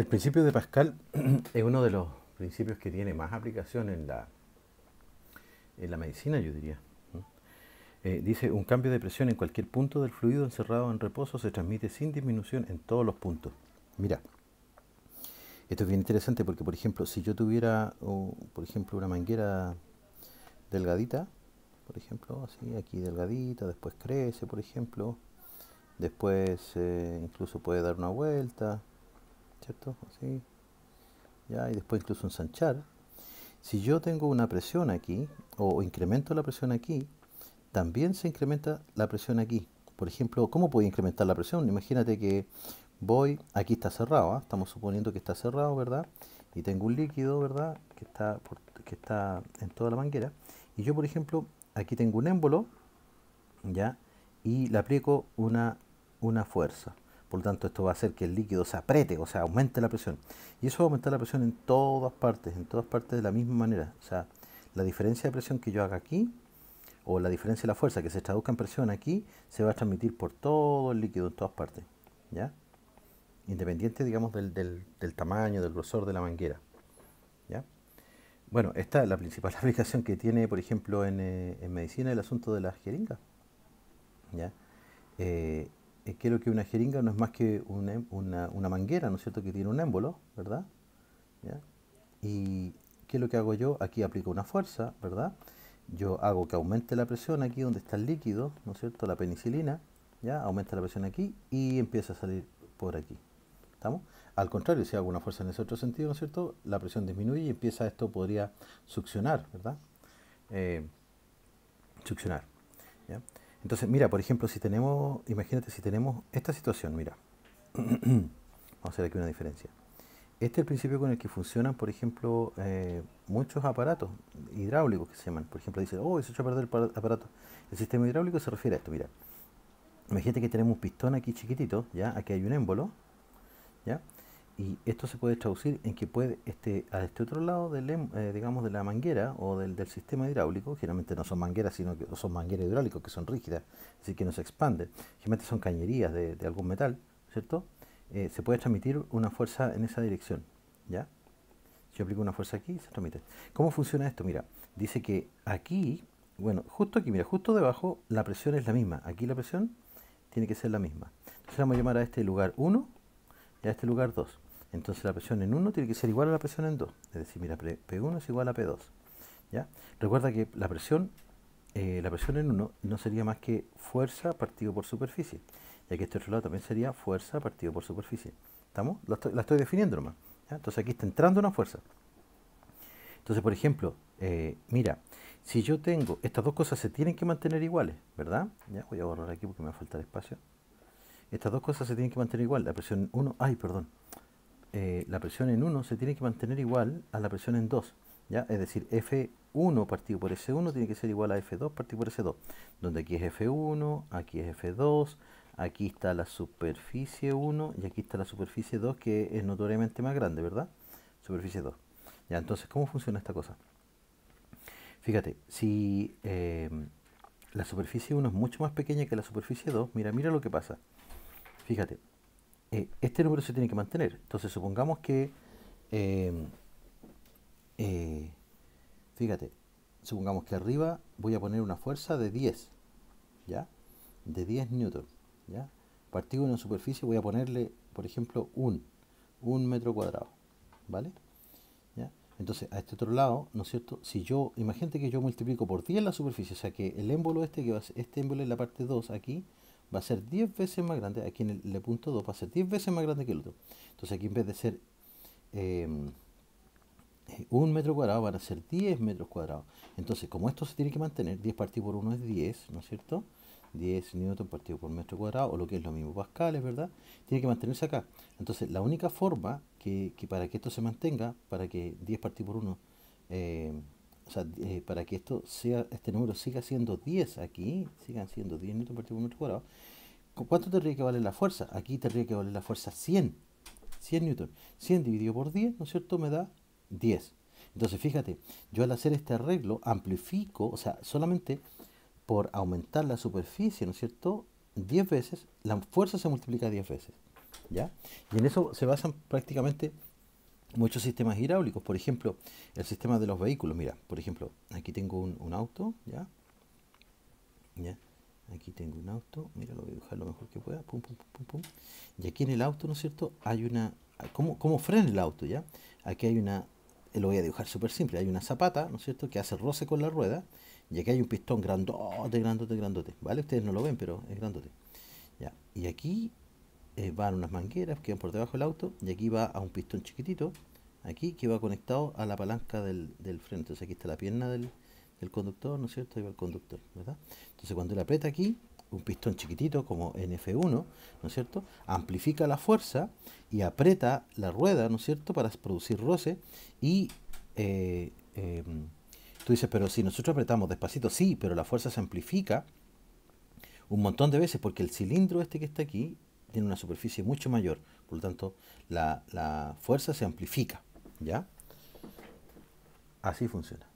El principio de Pascal es uno de los principios que tiene más aplicación en la medicina, yo diría. Dice, un cambio de presión en cualquier punto del fluido encerrado en reposo se transmite sin disminución en todos los puntos. Mira, esto es bien interesante porque, por ejemplo, si yo tuviera, por ejemplo, una manguera delgadita, por ejemplo, así, aquí delgadita, después crece, por ejemplo, después incluso puede dar una vuelta, ¿cierto? Así, ya, y después incluso ensanchar. Si yo tengo una presión aquí, o incremento la presión aquí, también se incrementa la presión aquí. Por ejemplo, ¿cómo puedo incrementar la presión? Imagínate que aquí está cerrado, ¿eh? Estamos suponiendo que está cerrado, ¿verdad? Y tengo un líquido, ¿verdad? Que está en toda la manguera. Y yo, por ejemplo, aquí tengo un émbolo, ¿ya? Y le aplico una fuerza. Por lo tanto, esto va a hacer que el líquido se apriete, o sea, aumente la presión. Y eso va a aumentar la presión en todas partes de la misma manera. O sea, la diferencia de presión que yo haga aquí, o la diferencia de la fuerza que se traduzca en presión aquí, se va a transmitir por todo el líquido en todas partes. ¿Ya? Independiente, digamos, del tamaño, del grosor de la manguera. ¿Ya? Bueno, esta es la principal aplicación que tiene, por ejemplo, en medicina el asunto de las jeringas. ¿Ya? Eh, ¿Qué es lo que una jeringa? No es más que una manguera, ¿no es cierto?, que tiene un émbolo, ¿verdad? ¿Ya? ¿Y qué es lo que hago yo? Aquí aplico una fuerza, ¿verdad? Yo hago que aumente la presión aquí donde está el líquido, ¿no es cierto?, la penicilina, ¿ya? Aumenta la presión aquí y empieza a salir por aquí. ¿Estamos? Al contrario, si hago una fuerza en ese otro sentido, ¿no es cierto?, la presión disminuye y empieza esto, podría succionar, ¿verdad? Eh, Succionar, ¿ya? Entonces, mira, por ejemplo, si tenemos, imagínate si tenemos esta situación, mira, vamos a hacer aquí una diferencia. Este es el principio con el que funcionan, por ejemplo, muchos aparatos hidráulicos que se llaman. Por ejemplo, dicen, oh, se echó a perder el aparato. El sistema hidráulico se refiere a esto, mira. Imagínate que tenemos un pistón aquí chiquitito, ¿ya? Aquí hay un émbolo, ¿ya? Y esto se puede traducir en que puede, a este otro lado digamos, de la manguera o del sistema hidráulico, generalmente no son mangueras, sino que son mangueras hidráulicas que son rígidas, es decir, que no se expanden. Generalmente son cañerías de algún metal, ¿cierto? Se puede transmitir una fuerza en esa dirección, ¿ya? Si yo aplico una fuerza aquí, se transmite. ¿Cómo funciona esto? Mira, dice que aquí, bueno, justo aquí, mira, justo debajo, la presión es la misma. Aquí la presión tiene que ser la misma. Entonces vamos a llamar a este lugar 1 y a este lugar 2. Entonces la presión en 1 tiene que ser igual a la presión en 2. Es decir, mira, P1 es igual a P2. ¿Ya? Recuerda que la presión en 1 no sería más que fuerza partido por superficie. Y aquí este otro lado también sería fuerza partido por superficie. ¿Estamos? La estoy definiendo nomás. ¿Ya? Entonces aquí está entrando una fuerza. Entonces, por ejemplo, mira, si yo tengo, estas dos cosas se tienen que mantener iguales, ¿verdad? Ya voy a borrar aquí porque me va a faltar espacio. Estas dos cosas se tienen que mantener igual. La presión en 1, ay, perdón. La presión en 1 se tiene que mantener igual a la presión en 2. ¿Ya? Es decir, F1 partido por S1 tiene que ser igual a F2 partido por S2. Donde aquí es F1, aquí es F2, aquí está la superficie 1 y aquí está la superficie 2, que es notoriamente más grande, ¿verdad? Superficie 2. Ya, entonces, ¿cómo funciona esta cosa? Fíjate, si la superficie 1 es mucho más pequeña que la superficie 2, mira lo que pasa. Fíjate, este número se tiene que mantener. Entonces, supongamos que, eh, eh, fíjate, supongamos que arriba voy a poner una fuerza de 10, ¿ya? De 10 newton, ¿ya? Partido de una superficie voy a ponerle, por ejemplo, un metro cuadrado, ¿vale? ¿Ya? Entonces, a este otro lado, ¿no es cierto? Si yo, imagínate que yo multiplico por 10 la superficie, o sea que el émbolo que va a ser, este émbolo en la parte 2 aquí, va a ser 10 veces más grande, aquí en el punto 2 va a ser 10 veces más grande que el otro. Entonces aquí en vez de ser eh, un metro cuadrado van a ser 10 metros cuadrados. Entonces, como esto se tiene que mantener, 10 partido por 1 es 10, ¿no es cierto? 10 newton partido por metro cuadrado, o lo que es lo mismo, pascales, ¿verdad? Tiene que mantenerse acá. Entonces, la única forma que para que esto se mantenga, para que 10 partido por 1, para que este número siga siendo 10 aquí, sigan siendo 10 newton partido por metro cuadrado, ¿cuánto tendría que valer la fuerza? Aquí tendría que valer la fuerza 100 newton. 100 dividido por 10, ¿no es cierto?, me da 10. Entonces, fíjate, yo al hacer este arreglo amplifico, o sea, solamente por aumentar la superficie, ¿no es cierto?, 10 veces, la fuerza se multiplica 10 veces, ¿ya? Y en eso se basan prácticamente muchos sistemas hidráulicos. Por ejemplo, el sistema de los vehículos. Mira, por ejemplo, aquí tengo un auto, ¿ya? ¿Ya? Aquí tengo un auto, mira, lo voy a dibujar lo mejor que pueda, pum, pum, pum, pum, pum. Y aquí en el auto, ¿no es cierto? Hay una, ¿cómo frena el auto, ya? Aquí hay una, lo voy a dibujar súper simple, hay una zapata, ¿no es cierto?, que hace roce con la rueda, y aquí hay un pistón grandote, grandote, grandote, ¿vale? Ustedes no lo ven, pero es grandote, ¿ya? Y aquí van unas mangueras que van por debajo del auto, y aquí va a un pistón chiquitito, aquí, que va conectado a la palanca del freno. Entonces aquí está la pierna del conductor, ¿no es cierto? Ahí va el conductor, ¿verdad? Entonces cuando él aprieta aquí, un pistón chiquitito como en F1, ¿no es cierto?, amplifica la fuerza y aprieta la rueda, ¿no es cierto?, para producir roce. Y eh, eh, tú dices, pero si nosotros apretamos despacito, sí, pero la fuerza se amplifica un montón de veces porque el cilindro este que está aquí tiene una superficie mucho mayor, por lo tanto la fuerza se amplifica, ¿ya? Así funciona.